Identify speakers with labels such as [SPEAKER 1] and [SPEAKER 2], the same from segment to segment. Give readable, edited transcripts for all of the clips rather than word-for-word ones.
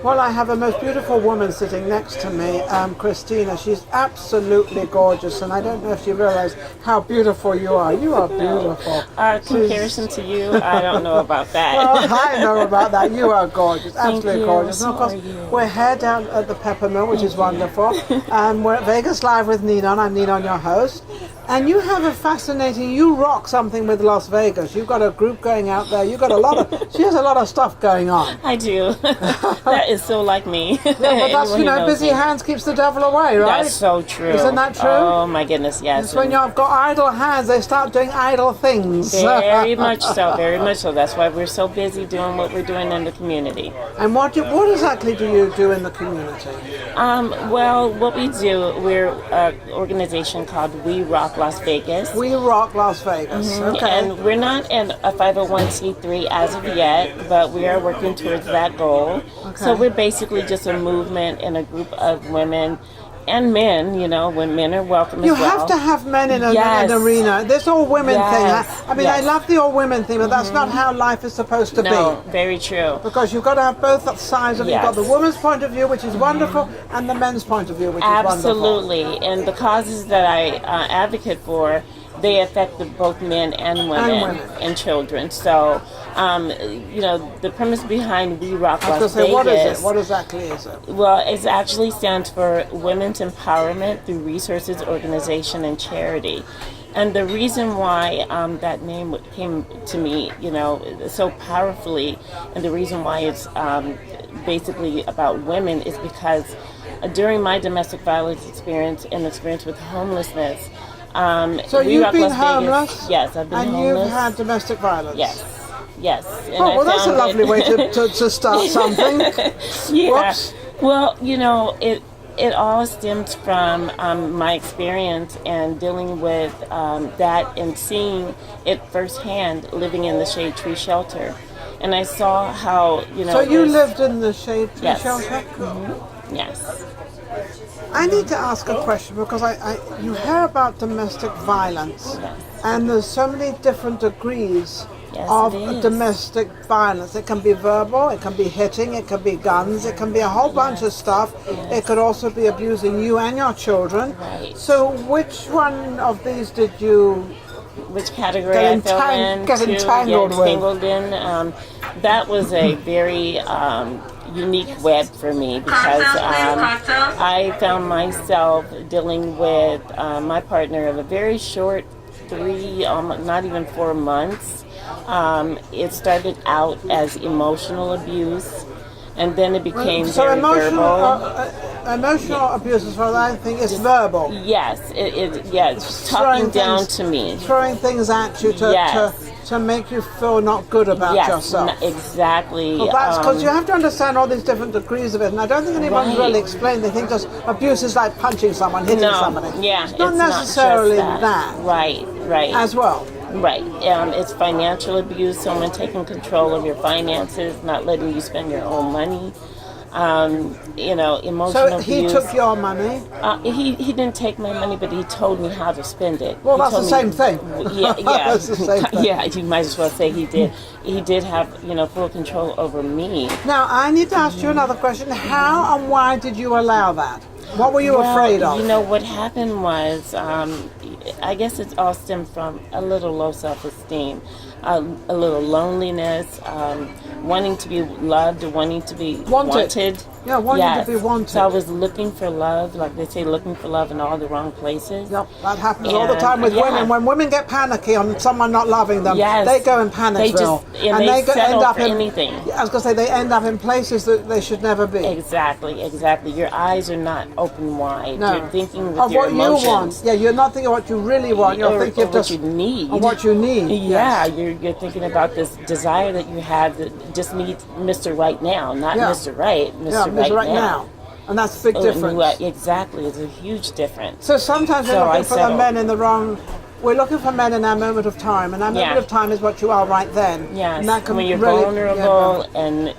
[SPEAKER 1] Well, I have a most beautiful woman sitting next to me, Christina. She's absolutely gorgeous, and I don't know if you realize how beautiful you are. You are beautiful.
[SPEAKER 2] Comparison to you, I don't know about that.
[SPEAKER 1] Well, I know about that. You are gorgeous, absolutely gorgeous. And of course,
[SPEAKER 2] you?
[SPEAKER 1] we're here down at the Peppermill, which is wonderful. We're at Vegas Live with Ninon. I'm Ninon, your host. And you have a fascinating, you rock something with Las Vegas. You've got a group going out there. You've got she has a lot of stuff going on.
[SPEAKER 2] I do. That is so like me.
[SPEAKER 1] Yeah, but that's, busy hands keeps the devil away, right?
[SPEAKER 2] That's so true.
[SPEAKER 1] Isn't that true?
[SPEAKER 2] Oh my goodness, yes.
[SPEAKER 1] It's when you've got idle hands, they start doing idle things.
[SPEAKER 2] Very much so, very much so. That's why we're so busy doing what we're doing in the community.
[SPEAKER 1] And what exactly do you do in the community?
[SPEAKER 2] Well, what we do, we're an organization called WE ROC Las Vegas.
[SPEAKER 1] WE ROC Las Vegas, okay.
[SPEAKER 2] And we're not in a 501c3 as of yet, but we are working towards that goal.
[SPEAKER 1] Okay.
[SPEAKER 2] So we're basically just a movement and a group of women and men, when men are welcome
[SPEAKER 1] you
[SPEAKER 2] as well.
[SPEAKER 1] have to have men in an arena. This all women thing. I love the all women thing, but that's not how life is supposed to be.
[SPEAKER 2] No, very true.
[SPEAKER 1] Because you've got to have both sides of it. You've got the woman's point of view, which is wonderful, and the men's point of view, which is wonderful.
[SPEAKER 2] Absolutely. And the causes that I advocate for, they affect both men and women and children. So, the premise behind WE ROC Las Vegas.
[SPEAKER 1] What is it? What exactly is it?
[SPEAKER 2] Well, it actually stands for Women's Empowerment through Resources, Organization, and Charity. And the reason why that name came to me, so powerfully, and the reason why it's basically about women is because during my domestic violence experience and experience with homelessness,
[SPEAKER 1] so you've been homeless?
[SPEAKER 2] Yes, I've been homeless.
[SPEAKER 1] And you've had domestic violence?
[SPEAKER 2] Yes.
[SPEAKER 1] And that's a lovely way to start something.
[SPEAKER 2] Yeah.
[SPEAKER 1] Whoops.
[SPEAKER 2] Well, it all stems from my experience and dealing with that and seeing it firsthand living in the Shade Tree Shelter. And I saw how,
[SPEAKER 1] So you lived in the Shade Tree Shelter?
[SPEAKER 2] Mm-hmm. Yes.
[SPEAKER 1] I need to ask a question because you hear about domestic violence, and there's so many different degrees of domestic violence. It can be verbal, it can be hitting, it can be guns, it can be a whole bunch of stuff. It could also be abusing you and your children.
[SPEAKER 2] Right.
[SPEAKER 1] So which one of these did you...
[SPEAKER 2] Which category I fell in?
[SPEAKER 1] Get entangled
[SPEAKER 2] in. That was a very... unique web for me because I found myself dealing with my partner of a very short 3, not even 4 months. It started out as emotional abuse, and then it became very verbal.
[SPEAKER 1] Emotional abuse, as far as I think, is verbal.
[SPEAKER 2] Yes, it's talking down to me,
[SPEAKER 1] throwing things at you to make you feel not good about yourself.
[SPEAKER 2] Exactly.
[SPEAKER 1] Well, that's because you have to understand all these different degrees of it, and I don't think anyone's really explained. They think just abuse is like punching someone, hitting somebody.
[SPEAKER 2] Yeah,
[SPEAKER 1] it's not necessarily that.
[SPEAKER 2] Right.
[SPEAKER 1] As well.
[SPEAKER 2] Right. It's financial abuse, someone taking control of your finances, not letting you spend your own money. Emotional abuse.
[SPEAKER 1] So he took your money?
[SPEAKER 2] He didn't take my money, but he told me how to spend it.
[SPEAKER 1] Well, that's the same thing.
[SPEAKER 2] Yeah.
[SPEAKER 1] That's the same thing.
[SPEAKER 2] Yeah, you might as well say he did. He did have, full control over me.
[SPEAKER 1] Now, I need to ask you another question. How and why did you allow that? What were you afraid of?
[SPEAKER 2] What happened was, I guess it all stemmed from a little low self-esteem, a little loneliness, wanting to be loved, wanting to be wanted.
[SPEAKER 1] Yeah, wanting to be wanted.
[SPEAKER 2] So I was looking for love, like they say, looking for love in all the wrong places.
[SPEAKER 1] Yep, that happens all the time with women. When women get panicky on someone not loving them, they go in Panicville.
[SPEAKER 2] They settle for anything.
[SPEAKER 1] I was going to say, they end up in places that they should never be.
[SPEAKER 2] Exactly. Your eyes are not open wide.
[SPEAKER 1] No.
[SPEAKER 2] You're thinking with
[SPEAKER 1] of
[SPEAKER 2] your
[SPEAKER 1] what
[SPEAKER 2] emotions.
[SPEAKER 1] You want. Yeah, you're not thinking of what you really want. You're thinking of
[SPEAKER 2] what you need.
[SPEAKER 1] Of what you need.
[SPEAKER 2] Yeah, you're thinking about this desire that you have that just needs Mr. Right Now, not Mr. Right. Mr. Right now.
[SPEAKER 1] And that's a big difference.
[SPEAKER 2] Exactly, it's a huge difference.
[SPEAKER 1] So sometimes we're looking for the men in the wrong... We're looking for men in our moment of time, and our moment of time is what you are right then.
[SPEAKER 2] Yes,
[SPEAKER 1] and that can
[SPEAKER 2] when you're vulnerable, and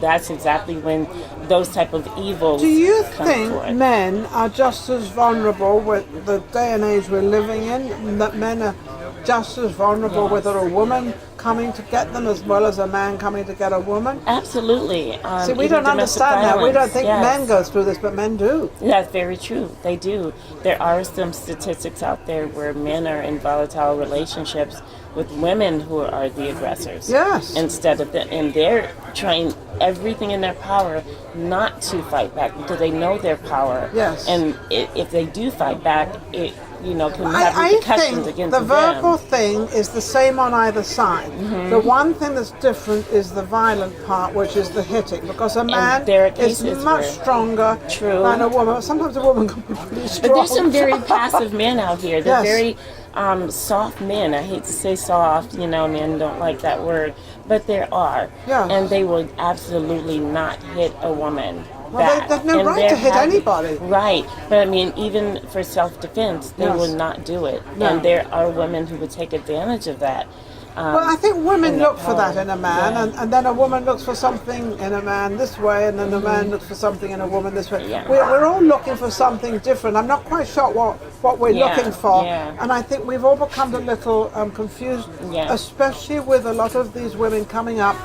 [SPEAKER 2] that's exactly when those type of evils
[SPEAKER 1] Do you
[SPEAKER 2] come
[SPEAKER 1] think
[SPEAKER 2] forth.
[SPEAKER 1] Men are just as vulnerable with the day and age we're living in, that men are just as vulnerable with a woman coming to get them as well as a man coming to get a woman?
[SPEAKER 2] Absolutely.
[SPEAKER 1] See, we don't understand that. We don't think men go through this, but men do.
[SPEAKER 2] That's very true. They do. There are some statistics out there where men are in volatile relationships with women who are the aggressors.
[SPEAKER 1] Yes.
[SPEAKER 2] Instead of and they're trying everything in their power not to fight back because they know their power.
[SPEAKER 1] Yes.
[SPEAKER 2] And if they do fight back, it can have repercussions against them.
[SPEAKER 1] The verbal thing is the same on either side. The one thing that's different is the violent part, which is the hitting, because a man is much stronger than a woman. Sometimes a woman can be pretty strong.
[SPEAKER 2] But there's some very passive men out here. They're very soft men. I hate to say soft, men don't like that word, but there are.
[SPEAKER 1] Yes.
[SPEAKER 2] And they will absolutely not hit a woman.
[SPEAKER 1] Well, they have no right to hit anybody.
[SPEAKER 2] Right. But I mean, even for self-defense, they will not do it. No. And there are women who would take advantage of that.
[SPEAKER 1] Well, I think women look for that in a man, and then a woman looks for something in a man this way, and then a man looks for something in a woman this way.
[SPEAKER 2] Yeah.
[SPEAKER 1] We're all looking for something different. I'm not quite sure what we're looking for, and I think we've all become a little confused, especially with a lot of these women coming up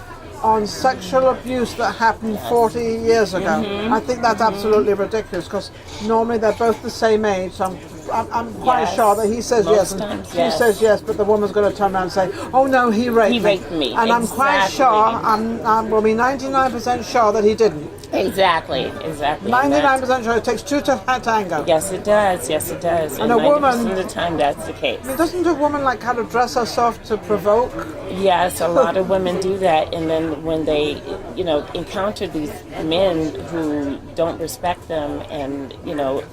[SPEAKER 1] on sexual abuse that happened 40 years ago. I think that's absolutely ridiculous, because normally they're both the same age. So I'm quite sure that he says yes and she says yes, but the woman's going to turn around and say, "Oh no, he raped me." And I'm quite sure, we'll be 99% sure that he didn't.
[SPEAKER 2] Exactly.
[SPEAKER 1] 99% sure. It takes two to tango.
[SPEAKER 2] Yes, it does. And
[SPEAKER 1] a woman,
[SPEAKER 2] 90% of the time, that's the case.
[SPEAKER 1] I mean, doesn't a woman like kind of dress herself to provoke?
[SPEAKER 2] Yes, a lot of women do that, and then when they, encounter these men who don't respect them and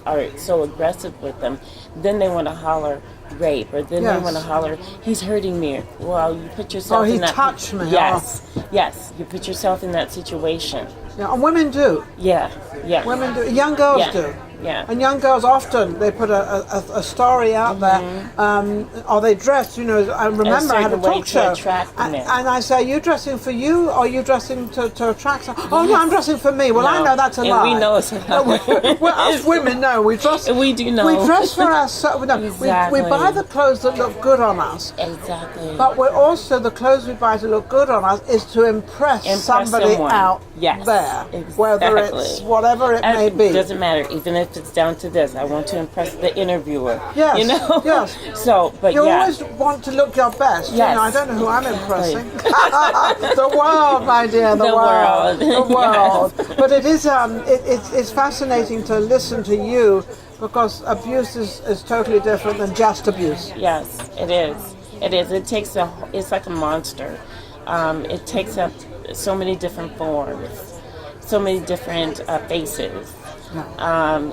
[SPEAKER 2] are so aggressive with them, then they want to holler rape, or then they want to holler, "He's hurting me." Well, you put yourself in that.
[SPEAKER 1] He touched me.
[SPEAKER 2] Yes, you put yourself in that situation.
[SPEAKER 1] Yeah, and women do.
[SPEAKER 2] Yeah.
[SPEAKER 1] Women do. Young girls do.
[SPEAKER 2] Yeah.
[SPEAKER 1] And young girls often, they put a story out there, or they dress, I remember I had a talk show, and I say, "Are you dressing for you, or are you dressing to attract someone?" "Oh, no, I'm dressing for me." Well, I know that's a lie.
[SPEAKER 2] And we know it's a lie.
[SPEAKER 1] Well, us women know. We dress.
[SPEAKER 2] We do know.
[SPEAKER 1] We dress for ourselves. No, we buy the clothes that look good on us.
[SPEAKER 2] Exactly.
[SPEAKER 1] But we're also, the clothes we buy to look good on us is to impress somebody out there.
[SPEAKER 2] Exactly.
[SPEAKER 1] Whether it's whatever it may be.
[SPEAKER 2] It doesn't matter, even if it's down to this. I want to impress the interviewer.
[SPEAKER 1] Yes.
[SPEAKER 2] Yes. So, but
[SPEAKER 1] you always want to look your best.
[SPEAKER 2] Yes.
[SPEAKER 1] I don't know who I'm impressing. The world, my dear. The world. The world. Yes. But it is. It's fascinating to listen to you, because abuse is totally different than just abuse.
[SPEAKER 2] Yes, it is. It's like a monster. It takes up so many different forms, so many different faces. And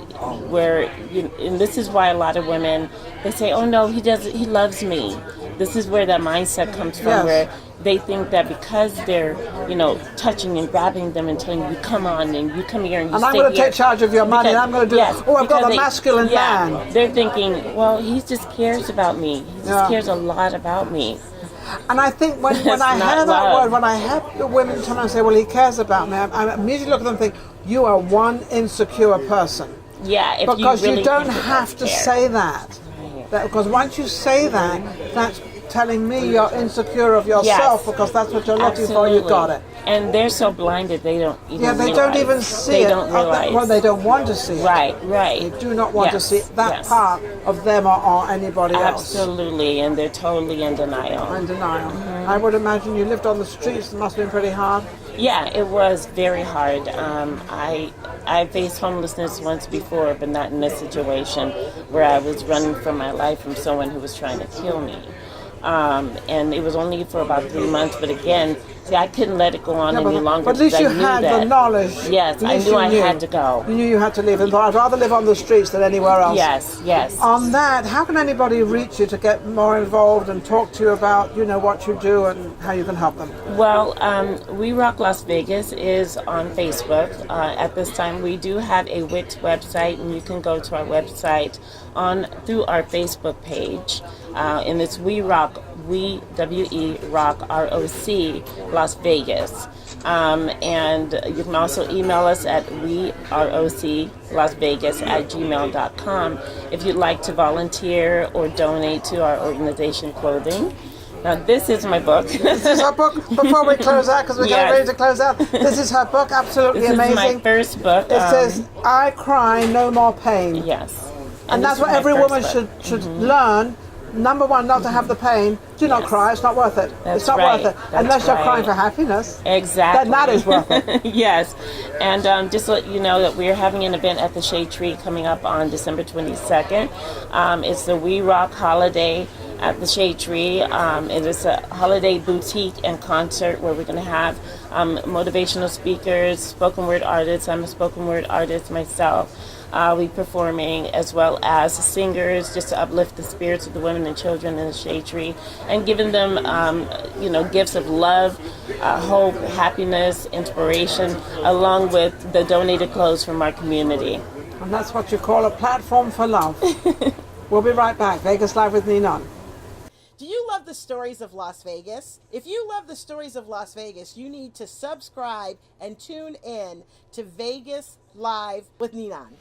[SPEAKER 2] this is why a lot of women, they say, "Oh no, he loves me." This is where that mindset comes from, where they think that because they're, touching and grabbing them and telling you, "Come on, and you come here and you stay here.
[SPEAKER 1] I'm going to take charge of your money, and I'm going to do I've got a masculine man."
[SPEAKER 2] They're thinking, well, he just cares about me. He just cares a lot about me.
[SPEAKER 1] And I think when I hear that word, when I have the women come and say, "Well, he cares about me," I immediately look at them and think, you are one insecure person.
[SPEAKER 2] Yeah,
[SPEAKER 1] because you don't have to say that. Because once you say that, that's telling me you're insecure of yourself, because that's what you're looking for. You got it.
[SPEAKER 2] And they're so blinded they don't even realize.
[SPEAKER 1] They don't even see it.
[SPEAKER 2] They don't realize.
[SPEAKER 1] Well, they don't want to see it.
[SPEAKER 2] Right.
[SPEAKER 1] They do not want to see that part of them or anybody else.
[SPEAKER 2] Absolutely, and they're totally in denial.
[SPEAKER 1] I would imagine you lived on the streets. It must have been pretty hard.
[SPEAKER 2] Yeah, it was very hard. I faced homelessness once before, but not in this situation where I was running for my life from someone who was trying to kill me. And it was only for about 3 months, but again, I couldn't let it go on any longer.
[SPEAKER 1] But at least you had the knowledge.
[SPEAKER 2] Yes, I knew I had to go.
[SPEAKER 1] You knew you had to leave. And I'd rather live on the streets than anywhere else.
[SPEAKER 2] Yes.
[SPEAKER 1] On that, how can anybody reach you to get more involved and talk to you about, what you do and how you can help them?
[SPEAKER 2] Well, WE ROC Las Vegas is on Facebook. At this time, we do have a Wix website, and you can go to our website through our Facebook page. And it's WE ROC, WE ROC, ROC, Las Vegas. And you can also email us at WE ROC Las Vegas at gmail.com if you'd like to volunteer or donate to our organization clothing. Now, this is my book.
[SPEAKER 1] This is her book. Before we close out, because we're getting ready to close out, this is her book. Absolutely
[SPEAKER 2] this
[SPEAKER 1] amazing.
[SPEAKER 2] This is my first book.
[SPEAKER 1] It says, I cry, no more pain.
[SPEAKER 2] Yes.
[SPEAKER 1] And that's what every woman should learn. Number one, not to have the pain. Do not cry. It's not worth it. It's not worth it. Unless you're crying for happiness.
[SPEAKER 2] Exactly.
[SPEAKER 1] Then that is worth it.
[SPEAKER 2] Yes. And just to let you know that we're having an event at the Shade Tree coming up on December 22nd. It's the We ROC holiday at the Shade Tree. It is a holiday boutique and concert where we're going to have motivational speakers, spoken word artists. I'm a spoken word artist myself. We performing, as well as singers, just to uplift the spirits of the women and children in the Shade Tree, and giving them, gifts of love, hope, happiness, inspiration, along with the donated clothes from our community.
[SPEAKER 1] And that's what you call a platform for love. We'll be right back. Vegas Live with Ninon.
[SPEAKER 3] Do you love the stories of Las Vegas? If you love the stories of Las Vegas, you need to subscribe and tune in to Vegas Live with Ninon.